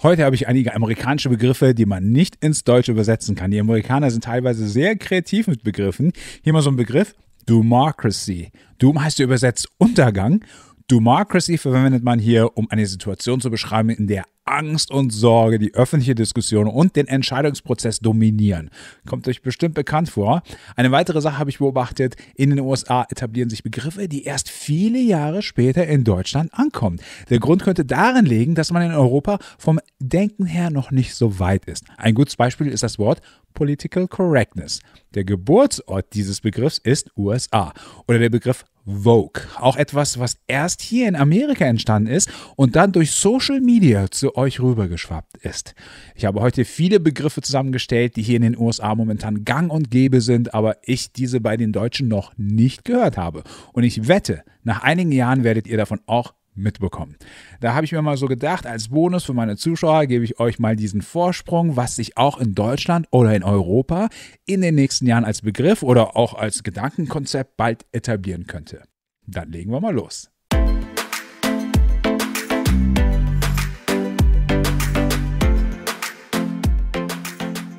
Heute habe ich einige amerikanische Begriffe, die man nicht ins Deutsche übersetzen kann. Die Amerikaner sind teilweise sehr kreativ mit Begriffen. Hier mal so ein Begriff, Doomocracy. Doom heißt übersetzt Untergang. Doomocracy verwendet man hier, um eine Situation zu beschreiben, in der Angst und Sorge die öffentliche Diskussion und den Entscheidungsprozess dominieren. Kommt euch bestimmt bekannt vor. Eine weitere Sache habe ich beobachtet. In den USA etablieren sich Begriffe, die erst viele Jahre später in Deutschland ankommen. Der Grund könnte darin liegen, dass man in Europa vom Denken her noch nicht so weit ist. Ein gutes Beispiel ist das Wort Political Correctness. Der Geburtsort dieses Begriffs ist USA. Oder der Begriff Vogue. Auch etwas, was erst hier in Amerika entstanden ist und dann durch Social Media zu euch rübergeschwappt ist. Ich habe heute viele Begriffe zusammengestellt, die hier in den USA momentan gang und gäbe sind, aber ich diese bei den Deutschen noch nicht gehört habe. Und ich wette, nach einigen Jahren werdet ihr davon auch mitbekommen. Da habe ich mir mal so gedacht, als Bonus für meine Zuschauer gebe ich euch mal diesen Vorsprung, was sich auch in Deutschland oder in Europa in den nächsten Jahren als Begriff oder auch als Gedankenkonzept bald etablieren könnte. Dann legen wir mal los.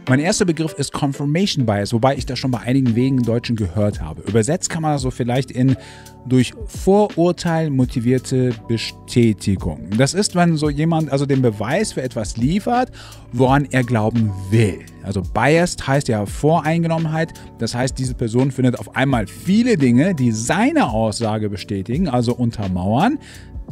Mein erster Begriff ist Confirmation Bias, wobei ich das schon bei einigen wenigen Deutschen gehört habe. Übersetzt kann man das so vielleicht in durch Vorurteil motivierte Bestätigung. Das ist, wenn so jemand also den Beweis für etwas liefert, woran er glauben will. Also biased heißt ja Voreingenommenheit. Das heißt, diese Person findet auf einmal viele Dinge, die seine Aussage bestätigen, also untermauern.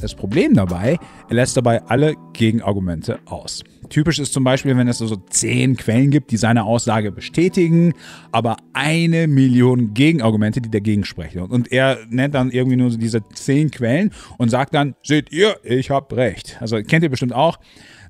Das Problem dabei, er lässt dabei alle Gegenargumente aus. Typisch ist zum Beispiel, wenn es so 10 Quellen gibt, die seine Aussage bestätigen, aber 1 Million Gegenargumente, die dagegen sprechen. Und er nennt dann irgendwie nur diese 10 Quellen und sagt dann, seht ihr, ich habe recht. Also kennt ihr bestimmt auch.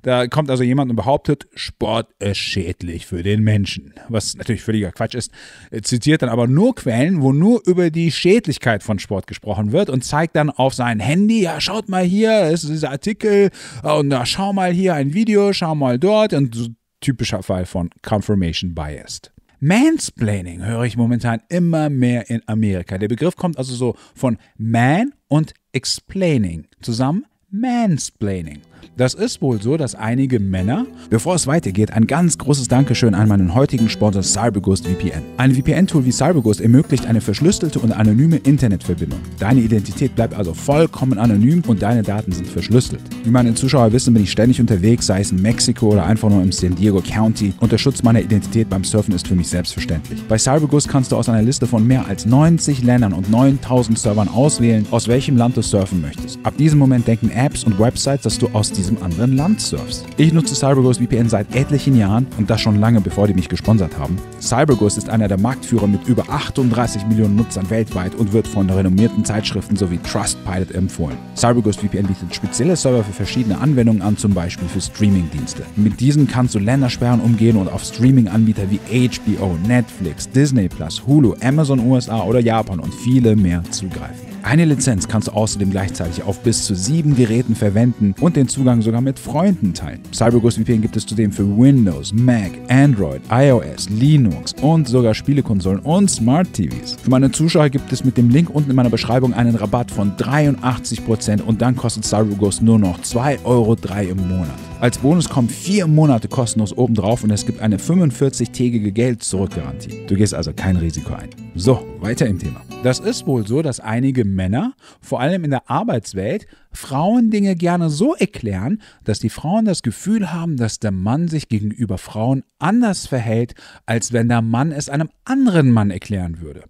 Da kommt also jemand und behauptet, Sport ist schädlich für den Menschen. Was natürlich völliger Quatsch ist. Er zitiert dann aber nur Quellen, wo nur über die Schädlichkeit von Sport gesprochen wird und zeigt dann auf sein Handy, ja schaut mal hier, ist dieser Artikel und da schau mal hier ein Video, schau mal dort. Und so typischer Fall von Confirmation Bias. Mansplaining höre ich momentan immer mehr in Amerika. Der Begriff kommt also so von Man und Explaining zusammen. Mansplaining. Das ist wohl so, dass einige Männer, bevor es weitergeht, ein ganz großes Dankeschön an meinen heutigen Sponsor CyberGhost VPN. Ein VPN-Tool wie CyberGhost ermöglicht eine verschlüsselte und anonyme Internetverbindung. Deine Identität bleibt also vollkommen anonym und deine Daten sind verschlüsselt. Wie meine Zuschauer wissen, bin ich ständig unterwegs, sei es in Mexiko oder einfach nur im San Diego County, und der Schutz meiner Identität beim Surfen ist für mich selbstverständlich. Bei CyberGhost kannst du aus einer Liste von mehr als 90 Ländern und 9000 Servern auswählen, aus welchem Land du surfen möchtest. Ab diesem Moment denken Apps und Websites, dass du aus diesem anderen Land surfst. Ich nutze CyberGhost VPN seit etlichen Jahren und das schon lange bevor die mich gesponsert haben. CyberGhost ist einer der Marktführer mit über 38 Millionen Nutzern weltweit und wird von renommierten Zeitschriften sowie Trustpilot empfohlen. CyberGhost VPN bietet spezielle Server für verschiedene Anwendungen an, zum Beispiel für Streamingdienste. Mit diesen kannst du Ländersperren umgehen und auf Streaming-Anbieter wie HBO, Netflix, Disney+, Hulu, Amazon USA oder Japan und viele mehr zugreifen. Eine Lizenz kannst du außerdem gleichzeitig auf bis zu 7 Geräten verwenden und den Zugang sogar mit Freunden teilen. CyberGhost VPN gibt es zudem für Windows, Mac, Android, iOS, Linux und sogar Spielekonsolen und Smart TVs. Für meine Zuschauer gibt es mit dem Link unten in meiner Beschreibung einen Rabatt von 83% und dann kostet CyberGhost nur noch 2,03 € im Monat. Als Bonus kommen 4 Monate kostenlos obendrauf und es gibt eine 45-tägige Geld-Zurück-Garantie. Du gehst also kein Risiko ein. So, weiter im Thema. Das ist wohl so, dass einige Männer, vor allem in der Arbeitswelt, Frauen Dinge gerne so erklären, dass die Frauen das Gefühl haben, dass der Mann sich gegenüber Frauen anders verhält, als wenn der Mann es einem anderen Mann erklären würde.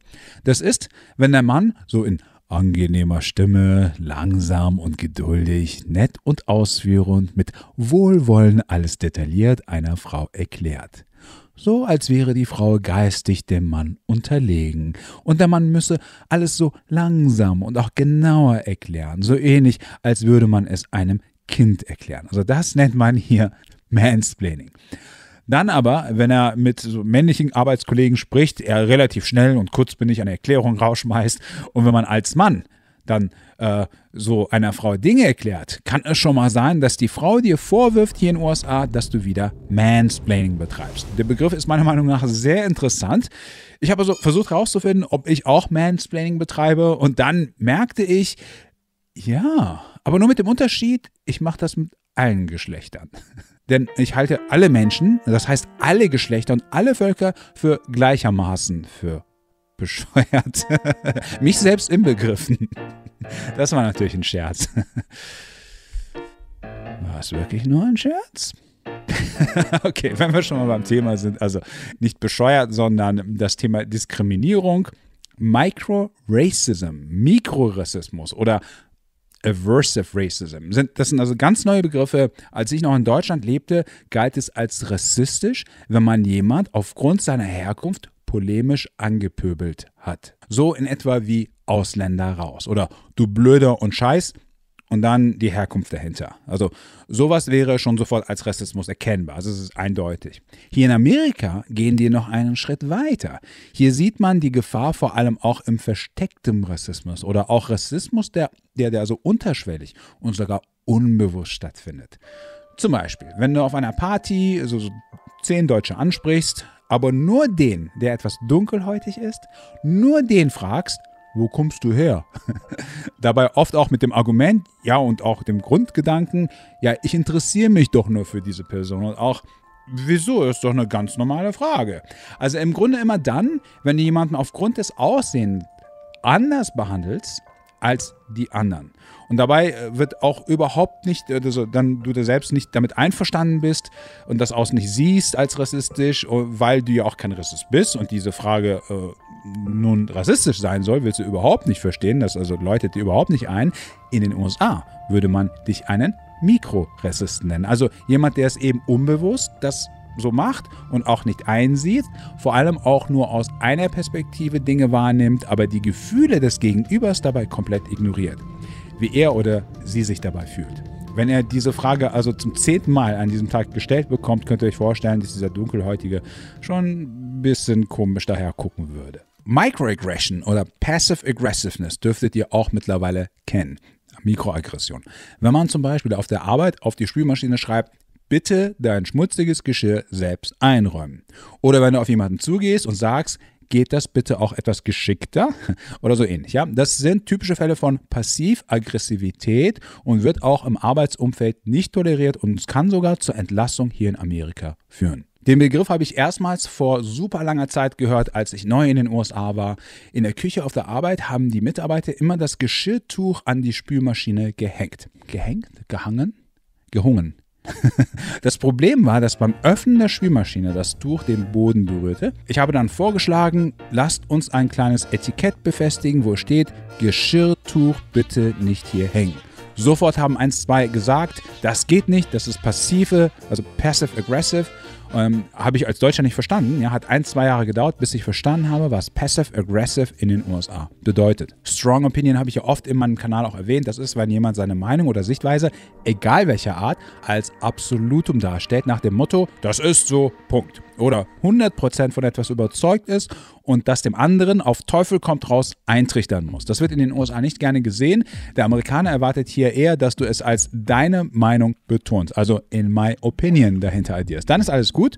Das ist, wenn der Mann so in angenehmer Stimme, langsam und geduldig, nett und ausführend, mit Wohlwollen alles detailliert einer Frau erklärt. So als wäre die Frau geistig dem Mann unterlegen und der Mann müsse alles so langsam und auch genauer erklären, so ähnlich als würde man es einem Kind erklären. Also das nennt man hier Mansplaining. Dann aber, wenn er mit so männlichen Arbeitskollegen spricht, er relativ schnell und kurzbündig eine Erklärung rausschmeißt. Und wenn man als Mann dann so einer Frau Dinge erklärt, kann es schon mal sein, dass die Frau dir vorwirft hier in den USA, dass du wieder Mansplaining betreibst. Der Begriff ist meiner Meinung nach sehr interessant. Ich habe also versucht herauszufinden, ob ich auch Mansplaining betreibe und dann merkte ich, ja, aber nur mit dem Unterschied, ich mache das mit allen Geschlechtern. denn ich halte alle Menschen, das heißt alle Geschlechter und alle Völker für gleichermaßen für bescheuert. Mich selbst inbegriffen. Das war natürlich ein Scherz. War es wirklich nur ein Scherz? Okay, wenn wir schon mal beim Thema sind, also nicht bescheuert, sondern das Thema Diskriminierung, Microracism, Mikrorassismus oder Aversive Racism. Das sind also ganz neue Begriffe. Als ich noch in Deutschland lebte, galt es als rassistisch, wenn man jemand aufgrund seiner Herkunft polemisch angepöbelt hat. So in etwa wie Ausländer raus oder du Blöder und Scheiß und dann die Herkunft dahinter. Also sowas wäre schon sofort als Rassismus erkennbar. Also es ist eindeutig. Hier in Amerika gehen die noch einen Schritt weiter. Hier sieht man die Gefahr vor allem auch im versteckten Rassismus oder auch Rassismus, der so unterschwellig und sogar unbewusst stattfindet. Zum Beispiel, wenn du auf einer Party so 10 Deutsche ansprichst, aber nur den, der etwas dunkelhäutig ist, nur den fragst, wo kommst du her? Dabei oft auch mit dem Argument, ja, und auch dem Grundgedanken, ja, ich interessiere mich doch nur für diese Person. Und auch, wieso, ist doch eine ganz normale Frage. Also im Grunde immer dann, wenn du jemanden aufgrund des Aussehens anders behandelst als die anderen. Und dabei wird auch überhaupt nicht, also dann du dir selbst nicht damit einverstanden bist und das Außen nicht siehst als rassistisch, weil du ja auch kein Rassist bist und diese Frage nun rassistisch sein soll, willst du überhaupt nicht verstehen. Das also läutet dir überhaupt nicht ein. In den USA würde man dich einen Mikrorassisten nennen. Also jemand, der es eben unbewusst das so macht und auch nicht einsieht, vor allem auch nur aus einer Perspektive Dinge wahrnimmt, aber die Gefühle des Gegenübers dabei komplett ignoriert, wie er oder sie sich dabei fühlt. Wenn er diese Frage also zum 10. Mal an diesem Tag gestellt bekommt, könnt ihr euch vorstellen, dass dieser Dunkelhäutige schon ein bisschen komisch daher gucken würde. Microaggression oder Passive Aggressiveness dürftet ihr auch mittlerweile kennen. Mikroaggression. Wenn man zum Beispiel auf der Arbeit auf die Spülmaschine schreibt, bitte dein schmutziges Geschirr selbst einräumen. Oder wenn du auf jemanden zugehst und sagst, geht das bitte auch etwas geschickter oder so ähnlich. Ja? Das sind typische Fälle von Passivaggressivität und wird auch im Arbeitsumfeld nicht toleriert und es kann sogar zur Entlassung hier in Amerika führen. Den Begriff habe ich erstmals vor super langer Zeit gehört, als ich neu in den USA war. In der Küche auf der Arbeit haben die Mitarbeiter immer das Geschirrtuch an die Spülmaschine gehängt. Gehängt? Gehangen? Gehungen. Das Problem war, dass beim Öffnen der Spülmaschine das Tuch den Boden berührte. Ich habe dann vorgeschlagen, lasst uns ein kleines Etikett befestigen, wo steht, Geschirrtuch bitte nicht hier hängen. Sofort haben 1, 2 gesagt, das geht nicht, das ist passive, also passive-aggressive. Habe ich als Deutscher nicht verstanden. Ja, hat 1, 2 Jahre gedauert, bis ich verstanden habe, was Passive-Aggressive in den USA bedeutet. Strong Opinion habe ich ja oft in meinem Kanal auch erwähnt. Das ist, wenn jemand seine Meinung oder Sichtweise, egal welcher Art, als Absolutum darstellt, nach dem Motto, das ist so, Punkt. Oder 100% von etwas überzeugt ist und das dem anderen auf Teufel kommt raus eintrichtern muss. Das wird in den USA nicht gerne gesehen. Der Amerikaner erwartet hier eher, dass du es als deine Meinung betonst, also in my opinion dahinter addierst. Dann ist alles gut.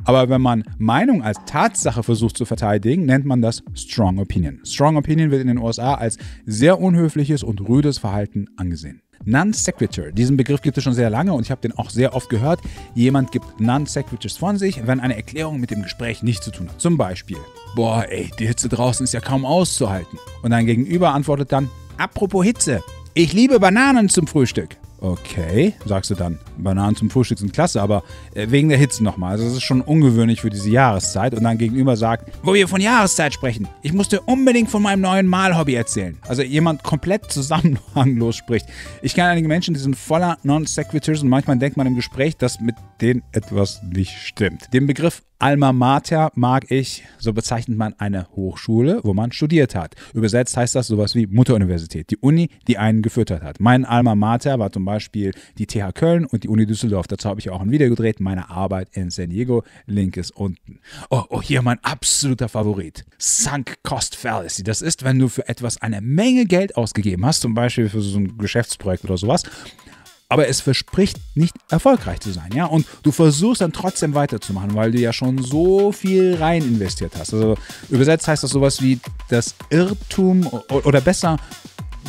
Aber wenn man Meinung als Tatsache versucht zu verteidigen, nennt man das Strong Opinion. Strong Opinion wird in den USA als sehr unhöfliches und rüdes Verhalten angesehen. Non-Sequitur. Diesen Begriff gibt es schon sehr lange und ich habe den auch sehr oft gehört. Jemand gibt Non-Sequiturs von sich, wenn eine Erklärung mit dem Gespräch nichts zu tun hat. Zum Beispiel, boah ey, die Hitze draußen ist ja kaum auszuhalten. Und dein Gegenüber antwortet dann, apropos Hitze, ich liebe Bananen zum Frühstück. Okay, sagst du dann, Bananen zum Frühstück sind klasse, aber wegen der Hitze nochmal. Also das ist schon ungewöhnlich für diese Jahreszeit. Und dein Gegenüber sagt, wo wir von Jahreszeit sprechen, ich muss dir unbedingt von meinem neuen Malhobby erzählen. Also jemand komplett zusammenhanglos spricht. Ich kenne einige Menschen, die sind voller Non-Sequiturs und manchmal denkt man im Gespräch, dass mit denen etwas nicht stimmt. Den Begriff Alma Mater mag ich, so bezeichnet man eine Hochschule, wo man studiert hat. Übersetzt heißt das sowas wie Mutteruniversität, die Uni, die einen gefüttert hat. Mein Alma Mater war zum Beispiel die TH Köln und die Uni Düsseldorf. Dazu habe ich auch ein Video gedreht, meine Arbeit in San Diego. Link ist unten. Oh, hier mein absoluter Favorit. Sunk Cost Fallacy. Das ist, wenn du für etwas eine Menge Geld ausgegeben hast, zum Beispiel für so ein Geschäftsprojekt oder sowas, aber es verspricht nicht erfolgreich zu sein, ja, und du versuchst dann trotzdem weiterzumachen, weil du ja schon so viel rein investiert hast. Also übersetzt heißt das sowas wie das Irrtum oder besser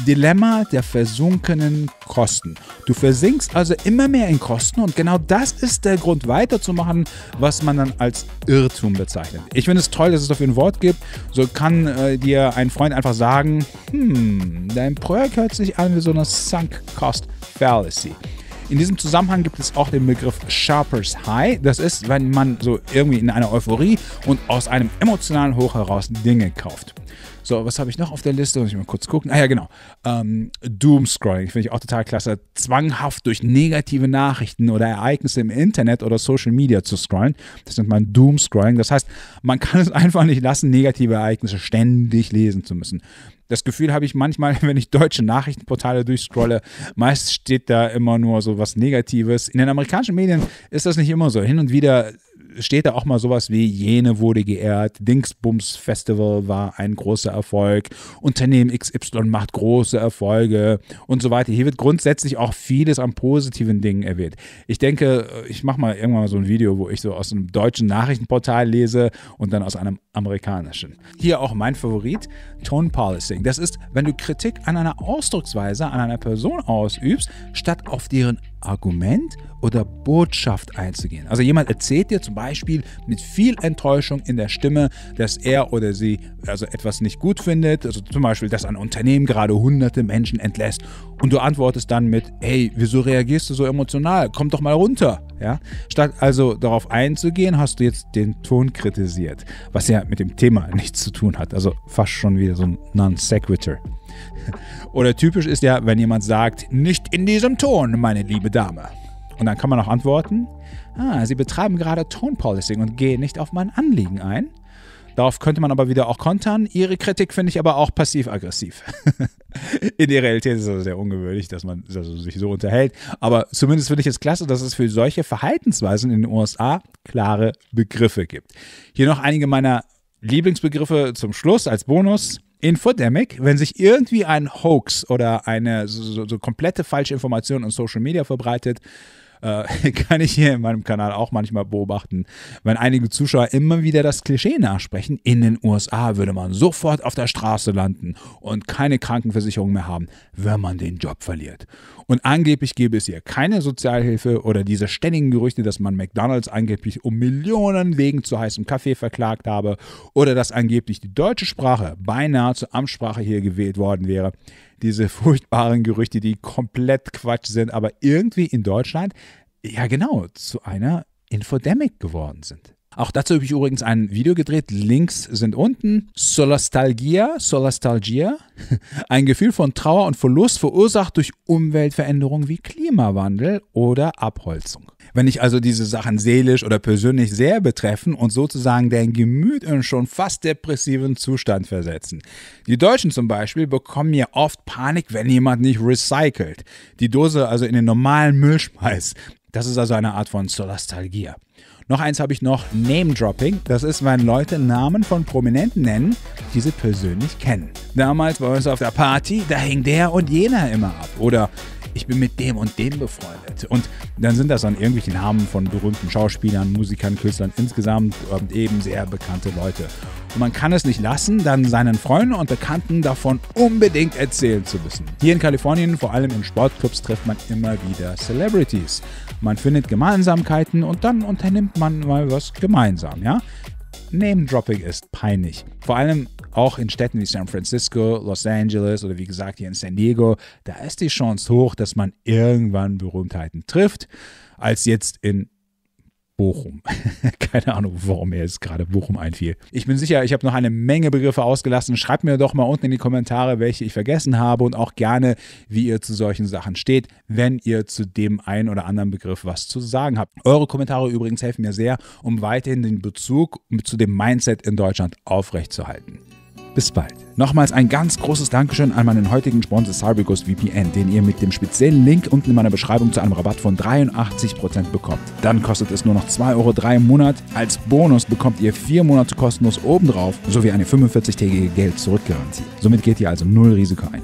Dilemma der versunkenen Kosten. Du versinkst also immer mehr in Kosten und genau das ist der Grund weiterzumachen, was man dann als Irrtum bezeichnet. Ich finde es toll, dass es dafür ein Wort gibt. So kann dir ein Freund einfach sagen, dein Projekt hört sich an wie so eine Sunk Cost Fallacy. In diesem Zusammenhang gibt es auch den Begriff Sharper's High. Das ist, wenn man so irgendwie in einer Euphorie und aus einem emotionalen Hoch heraus Dinge kauft. So, was habe ich noch auf der Liste? Muss ich mal kurz gucken. Ah ja, genau. Doomscrolling finde ich auch total klasse. Zwanghaft durch negative Nachrichten oder Ereignisse im Internet oder Social Media zu scrollen. Das nennt man Doomscrolling. Das heißt, man kann es einfach nicht lassen, negative Ereignisse ständig lesen zu müssen. Das Gefühl habe ich manchmal, wenn ich deutsche Nachrichtenportale durchscrolle, meist steht da immer nur so was Negatives. In den amerikanischen Medien ist das nicht immer so. Hin und wieder steht da auch mal sowas wie, jene wurde geehrt, Dingsbums Festival war ein großer Erfolg, Unternehmen XY macht große Erfolge und so weiter. Hier wird grundsätzlich auch vieles an positiven Dingen erwähnt. Ich denke, ich mache mal irgendwann mal so ein Video, wo ich so aus einem deutschen Nachrichtenportal lese und dann aus einem amerikanischen. Hier auch mein Favorit, Tone Policing. Das ist, wenn du Kritik an einer Ausdrucksweise, an einer Person ausübst, statt auf deren Argument oder Botschaft einzugehen. Also jemand erzählt dir zum Beispiel mit viel Enttäuschung in der Stimme, dass er oder sie also etwas nicht gut findet, also zum Beispiel, dass ein Unternehmen gerade hunderte Menschen entlässt und du antwortest dann mit, hey, wieso reagierst du so emotional? Komm doch mal runter. Ja? Statt also darauf einzugehen, hast du jetzt den Ton kritisiert, was ja mit dem Thema nichts zu tun hat, also fast schon wieder so ein Non-Sequitur. Oder typisch ist ja, wenn jemand sagt, nicht in diesem Ton, meine liebe Dame. Und dann kann man auch antworten, Sie betreiben gerade Tone Policing und gehen nicht auf mein Anliegen ein. Darauf könnte man aber wieder auch kontern. Ihre Kritik finde ich aber auch passiv-aggressiv. In der Realität ist es sehr ungewöhnlich, dass man sich so unterhält. Aber zumindest finde ich es klasse, dass es für solche Verhaltensweisen in den USA klare Begriffe gibt. Hier noch einige meiner Lieblingsbegriffe zum Schluss als Bonus. Infodemic, wenn sich irgendwie ein Hoax oder eine so komplette falsche Information in Social Media verbreitet, kann ich hier in meinem Kanal auch manchmal beobachten, wenn einige Zuschauer immer wieder das Klischee nachsprechen, in den USA würde man sofort auf der Straße landen und keine Krankenversicherung mehr haben, wenn man den Job verliert. Und angeblich gäbe es hier keine Sozialhilfe oder diese ständigen Gerüchte, dass man McDonald's angeblich um Millionen wegen zu heißem Kaffee verklagt habe oder dass angeblich die deutsche Sprache beinahe zur Amtssprache hier gewählt worden wäre. Diese furchtbaren Gerüchte, die komplett Quatsch sind, aber irgendwie in Deutschland, ja genau, zu einer Infodemic geworden sind. Auch dazu habe ich übrigens ein Video gedreht, Links sind unten. Solastalgia, ein Gefühl von Trauer und Verlust verursacht durch Umweltveränderungen wie Klimawandel oder Abholzung. Wenn dich also diese Sachen seelisch oder persönlich sehr betreffen und sozusagen dein Gemüt in schon fast depressiven Zustand versetzen. Die Deutschen zum Beispiel bekommen ja oft Panik, wenn jemand nicht recycelt, die Dose also in den normalen Müll schmeißt. Das ist also eine Art von Solastalgia. Noch eins habe ich noch, Name-Dropping. Das ist, wenn Leute Namen von Prominenten nennen, die sie persönlich kennen. Damals bei uns auf der Party, da hing der und jener immer ab. Oder ich bin mit dem und dem befreundet. Und dann sind das dann irgendwelche Namen von berühmten Schauspielern, Musikern, Künstlern insgesamt und eben sehr bekannte Leute. Und man kann es nicht lassen, dann seinen Freunden und Bekannten davon unbedingt erzählen zu müssen. Hier in Kalifornien, vor allem in Sportclubs, trifft man immer wieder Celebrities. Man findet Gemeinsamkeiten und dann unternimmt man mal was gemeinsam, ja? Name-Dropping ist peinlich. Vor allem auch in Städten wie San Francisco, Los Angeles oder wie gesagt hier in San Diego, da ist die Chance hoch, dass man irgendwann Berühmtheiten trifft, als jetzt in Bochum. Keine Ahnung, warum mir jetzt gerade Bochum einfiel. Ich bin sicher, ich habe noch eine Menge Begriffe ausgelassen. Schreibt mir doch mal unten in die Kommentare, welche ich vergessen habe und auch gerne, wie ihr zu solchen Sachen steht, wenn ihr zu dem einen oder anderen Begriff was zu sagen habt. Eure Kommentare übrigens helfen mir sehr, um weiterhin den Bezug zu dem Mindset in Deutschland aufrechtzuerhalten. Bis bald. Nochmals ein ganz großes Dankeschön an meinen heutigen Sponsor Cybeghost VPN, den ihr mit dem speziellen Link unten in meiner Beschreibung zu einem Rabatt von 83% bekommt. Dann kostet es nur noch 2,03 € im Monat. Als Bonus bekommt ihr 4 Monate kostenlos obendrauf, sowie eine 45-tägige Geld-Zurück-Garantie. Somit geht ihr also null Risiko ein.